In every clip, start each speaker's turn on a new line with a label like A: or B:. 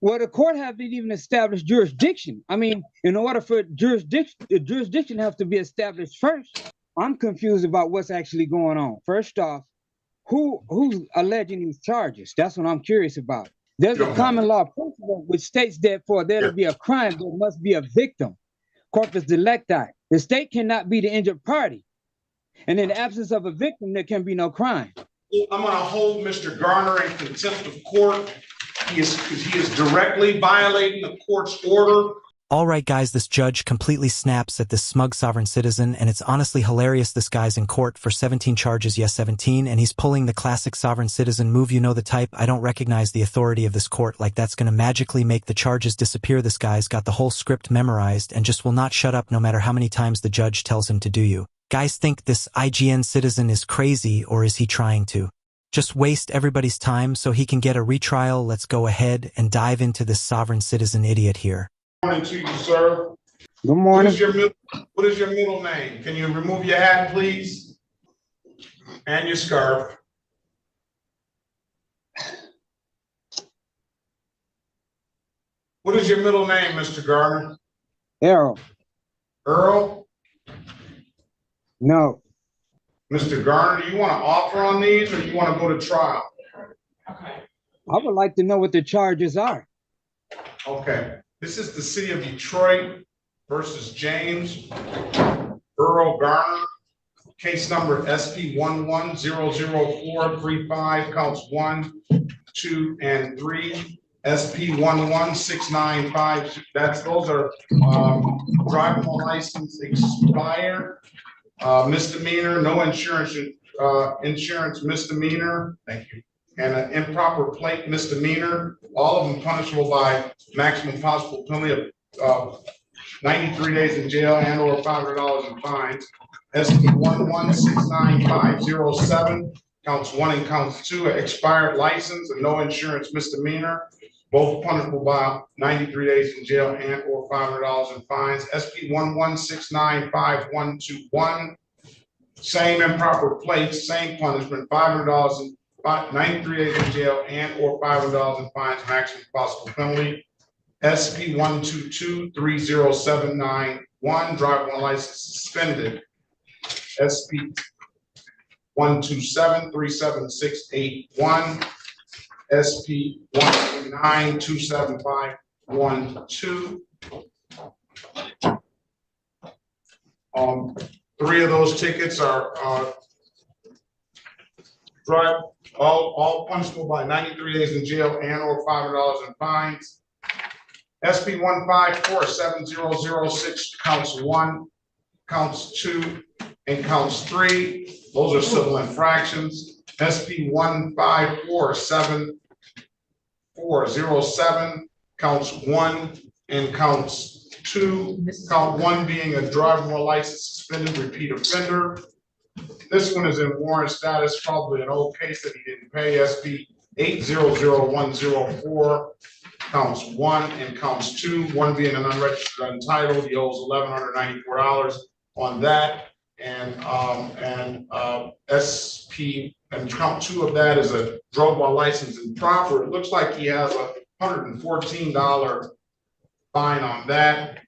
A: Well, the court haven't even established jurisdiction. I mean, in order for jurisdiction have to be established first. I'm confused about what's actually going on. First off, who's alleging these charges? That's what I'm curious about. There's a common law principle which states that for there to be a crime, there must be a victim. Corpus delicti. The state cannot be the injured party. And in the absence of a victim, there can be no crime.
B: I'm going to hold Mr. Garner in contempt of court. He is directly violating the court's order.
C: All right, guys, this judge completely snaps at this smug sovereign citizen, and it's honestly hilarious. This guy's in court for 17 charges, yes, 17, and he's pulling the classic sovereign citizen move. You know the type. I don't recognize the authority of this court, like that's going to magically make the charges disappear. This guy's got the whole script memorized and just will not shut up no matter how many times the judge tells him to do you. Guys think this IGN citizen is crazy, or is he trying to just waste everybody's time so he can get a retrial? Let's go ahead and dive into this sovereign citizen idiot here.
B: Good morning to you, sir.
A: Good morning.
B: What is your middle name? Can you remove your hat, please? And your scarf. What is your middle name, Mr. Garner?
A: Earl.
B: Earl?
A: No.
B: Mr. Garner, do you want to offer on these, or do you want to go to trial?
A: I would like to know what the charges are.
B: Okay. This is the city of Detroit versus James Earl Garner. Case number SP 11004335, counts 1, 2, and 3. SP 116950. Those are driving license expired, misdemeanor, no insurance, insurance misdemeanor. Thank you. And an improper plate misdemeanor, all of them punishable by maximum possible penalty of 93 days in jail and or $500 in fines. SP 1169507, counts 1 and counts 2, expired license and no insurance misdemeanor, both punishable by 93 days in jail and or $500 in fines. SP 1169521, same improper plates, same punishment, $500 in 93 days in jail and or $500 in fines, maximum possible penalty. SP 1223079, driver license suspended. SP 1273761, SP 1292751. 3 of those tickets are all punishable by 93 days in jail and or $500 in fines. SP 1547006, counts 1, counts 2, and counts 3. Those are civil infractions. SP 1547407, counts 1 and counts 2. Count 1 being a driver license suspended repeat offender. This one is in warrant status, probably an old case that he didn't pay. SP 800104, counts 1 and counts 2. 1 being an unregistered untitled. He owes $1,194 on that. And SP and count 2 of that is a drove while license improper. It looks like he has a $114 fine on that.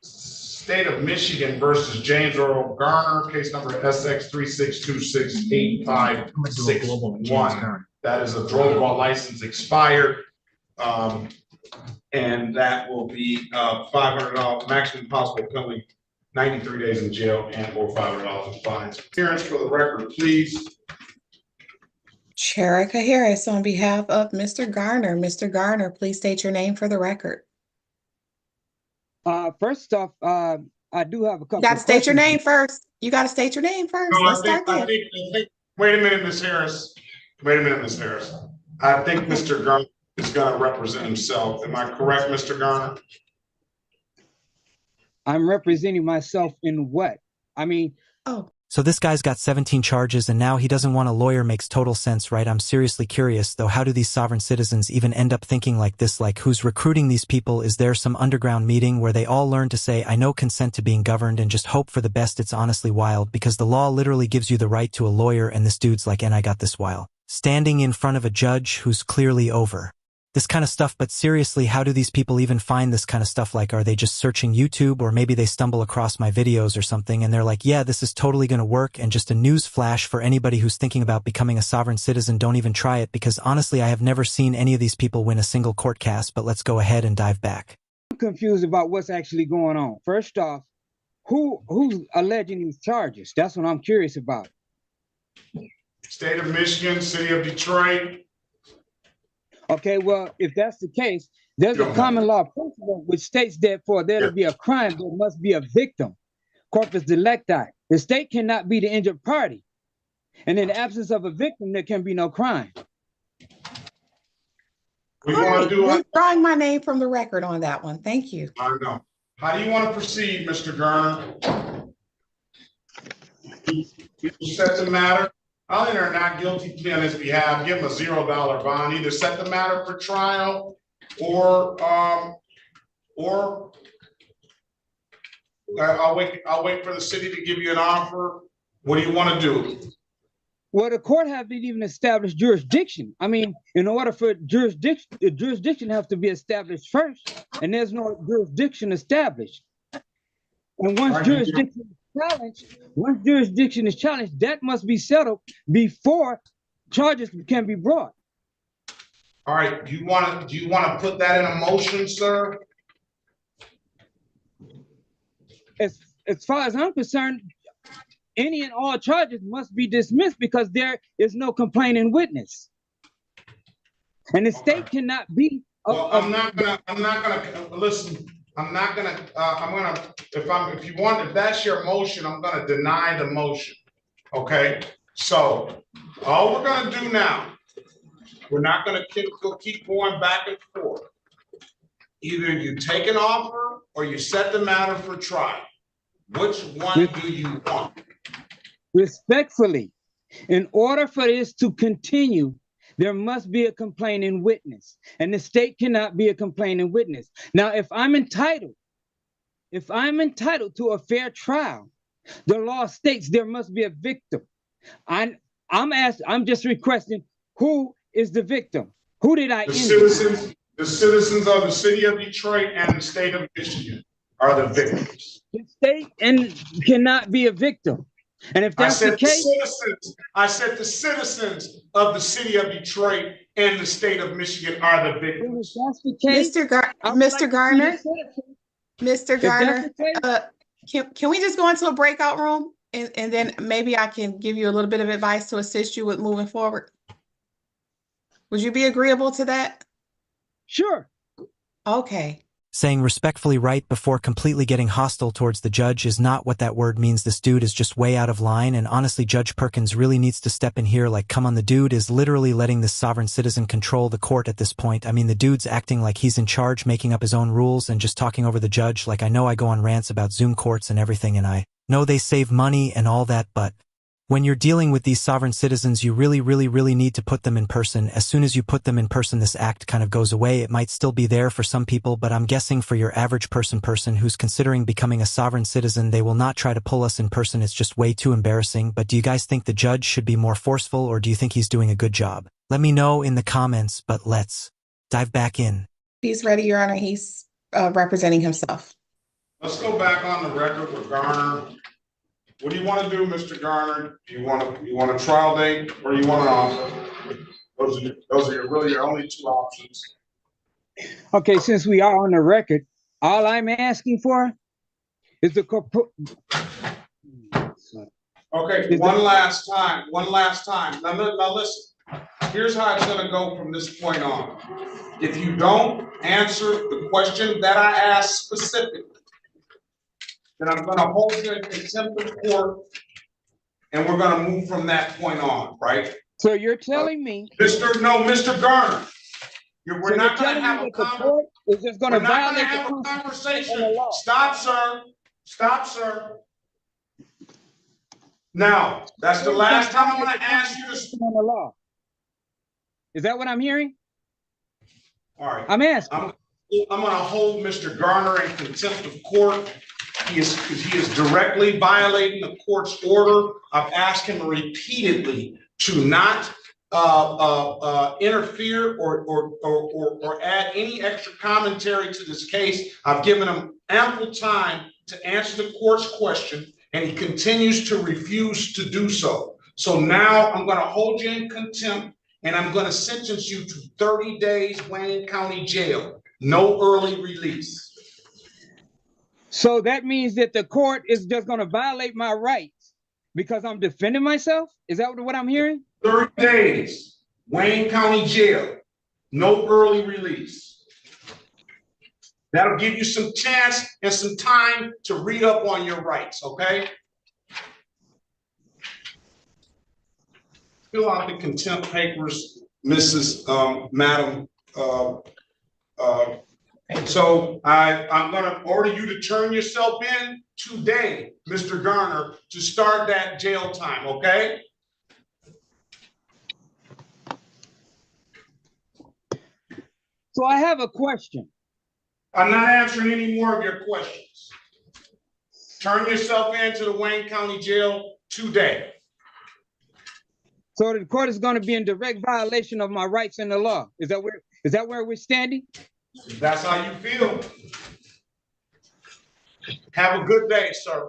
B: State of Michigan versus James Earl Garner, case number SX 36268561. That is a drove while license expired, and that will be $500 maximum possible penalty, 93 days in jail and or $500 in fines. Appearance for the record, please.
D: Sherika Harris on behalf of Mr. Garner. Mr. Garner, please state your name for the record.
A: First off, I do have a couple.
D: You got to state your name first. You got to state your name first.
B: No,
D: Let's start there.
B: Wait a minute, Ms. Harris. Wait a minute, Ms. Harris. I think Mr. Garner is going to represent himself. Am I correct, Mr. Garner?
A: I'm representing myself in what? I mean,
C: So this guy's got 17 charges and now he doesn't want a lawyer. Makes total sense, right? I'm seriously curious though, how do these sovereign citizens even end up thinking like this? Like, who's recruiting these people? Is there some underground meeting where they all learn to say, I know consent to being governed and just hope for the best? It's honestly wild because the law literally gives you the right to a lawyer and this dude's like, and I got this while standing in front of a judge who's clearly over. this kind of stuff, but seriously, how do these people even find this kind of stuff? Like, are they just searching YouTube, or maybe they stumble across my videos or something and they're like, yeah, this is totally going to work. And just a news flash for anybody who's thinking about becoming a sovereign citizen, don't even try it, because honestly, I have never seen any of these people win a single court case. But let's go ahead and dive back.
A: I'm confused about what's actually going on. First off, who's alleging these charges? That's what I'm curious about.
B: State of Michigan, City of Detroit.
A: Okay, well, if that's the case, there's a common law principle which states that for there to be a crime, there must be a victim. Corpus delicti. The state cannot be the injured party. And in the absence of a victim, there can be no crime.
B: We want to do it.
D: Withdrawing my name from the record on that one. Thank you.
B: I know. How do you want to proceed, Mr. Garner? You set the matter. I'll enter a not guilty plea on his behalf, give him a $0 bond, either set the matter for trial or I'll wait for the city to give you an offer. What do you want to do?
A: Well, the court hasn't even established jurisdiction. I mean, in order for jurisdiction, the jurisdiction has to be established first, and there's no jurisdiction established. And once jurisdiction is challenged, that must be settled before charges can be brought.
B: All right, do you want to put that in a motion, sir?
A: As far as I'm concerned, any and all charges must be dismissed because there is no complaining witness, and the state cannot be.
B: I'm not gonna listen. If that's your motion, I'm gonna deny the motion. Okay, so all we're gonna do now, we're not gonna keep going back and forth. Either you take an offer or you set the matter for trial. Which one do you want?
A: Respectfully, in order for this to continue, there must be a complaining witness, and the state cannot be a complaining witness. Now, if I'm entitled to a fair trial, the law states there must be a victim. I'm just requesting, who is the victim? Who did I injure?
B: The citizens of the city of Detroit and the state of Michigan are the victims.
A: The state cannot be a victim. And if that's the case,
B: I said the citizens of the city of Detroit and the state of Michigan are the victims.
A: If that's the case,
D: Mr. Garner, can we just go into a breakout room and then maybe I can give you a little bit of advice to assist you with moving forward? Would you be agreeable to that?
A: Sure.
D: Okay.
C: Saying respectfully right before completely getting hostile towards the judge is not what that word means. This dude is just way out of line, and honestly, Judge Perkins really needs to step in here. Like, come on, the dude is literally letting this sovereign citizen control the court at this point. I mean, the dude's acting like he's in charge, making up his own rules and just talking over the judge. Like, I know I go on rants about Zoom courts and everything, and I know they save money and all that, but when you're dealing with these sovereign citizens, you really need to put them in person. As soon as you put them in person, this act kind of goes away. It might still be there for some people, but I'm guessing for your average person who's considering becoming a sovereign citizen, they will not try to pull us in person. It's just way too embarrassing. But do you guys think the judge should be more forceful, or do you think he's doing a good job? Let me know in the comments, but let's dive back in.
D: He's ready, Your Honor. He's representing himself.
B: Let's go back on the record with Garner. What do you want to do, Mr. Garner? Do you want a trial date, or you want an offer? Those are really your only two options.
A: Okay, since we are on the record, all I'm asking for is the
B: Okay, one last time. Now listen. Here's how it's going to go from this point on. If you don't answer the question that I asked specifically, then I'm going to hold you in contempt of court, and we're going to move from that point on, right?
A: So you're telling me,
B: Mr. Garner, we're not going to have a conversation. Stop, sir. Stop, sir. Now, that's the last time I'm going to ask you to.
A: On the law. Is that what I'm hearing?
B: All right.
A: I'm asking.
B: I'm going to hold Mr. Garner in contempt of court. He is directly violating the court's order. I've asked him repeatedly to not interfere or add any extra commentary to this case. I've given him ample time to answer the court's question, and he continues to refuse to do so. So now I'm going to hold you in contempt, and I'm going to sentence you to 30 days Wayne County Jail, no early release.
A: So that means that the court is just going to violate my rights because I'm defending myself? Is that what I'm hearing?
B: 30 days, Wayne County Jail, no early release. That'll give you some chance and some time to read up on your rights, okay? Fill out the contempt papers, Madam. So I'm going to order you to turn yourself in today, Mr. Garner, to start that jail time, okay?
A: So I have a question.
B: I'm not answering any more of your questions. Turn yourself in to the Wayne County Jail today.
A: So the court is going to be in direct violation of my rights in the law. Is that where we're standing?
B: If that's how you feel. Have a good day, sir.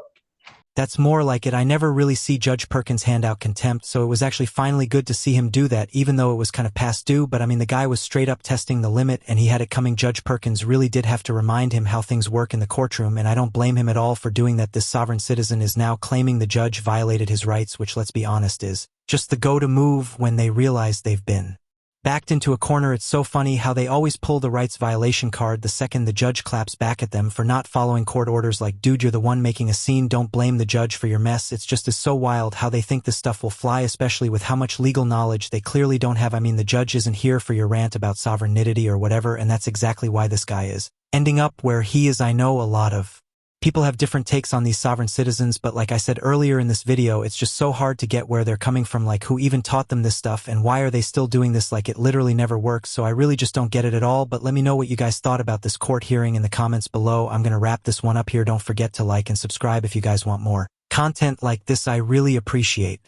C: That's more like it. I never really see Judge Perkins hand out contempt, so it was actually finally good to see him do that, even though it was kind of past due. But I mean, the guy was straight up testing the limit, and he had it coming. Judge Perkins really did have to remind him how things work in the courtroom, and I don't blame him at all for doing that. This sovereign citizen is now claiming the judge violated his rights, which, let's be honest, is just the go-to move when they realize they've been backed into a corner. It's so funny how they always pull the rights violation card the second the judge claps back at them for not following court orders. Like, dude, you're the one making a scene. Don't blame the judge for your mess. It's just is so wild how they think this stuff will fly, especially with how much legal knowledge they clearly don't have. I mean, the judge isn't here for your rant about sovereignty or whatever, and that's exactly why this guy is ending up where he is. I know a lot of people have different takes on these sovereign citizens, but like I said earlier in this video, it's just so hard to get where they're coming from, like who even taught them this stuff and why are they still doing this? Like, it literally never works. So I really just don't get it at all. But let me know what you guys thought about this court hearing in the comments below. I'm going to wrap this one up here. Don't forget to like and subscribe if you guys want more content like this. I really appreciate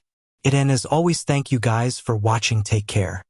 C: it. And as always, thank you guys for watching. Take care.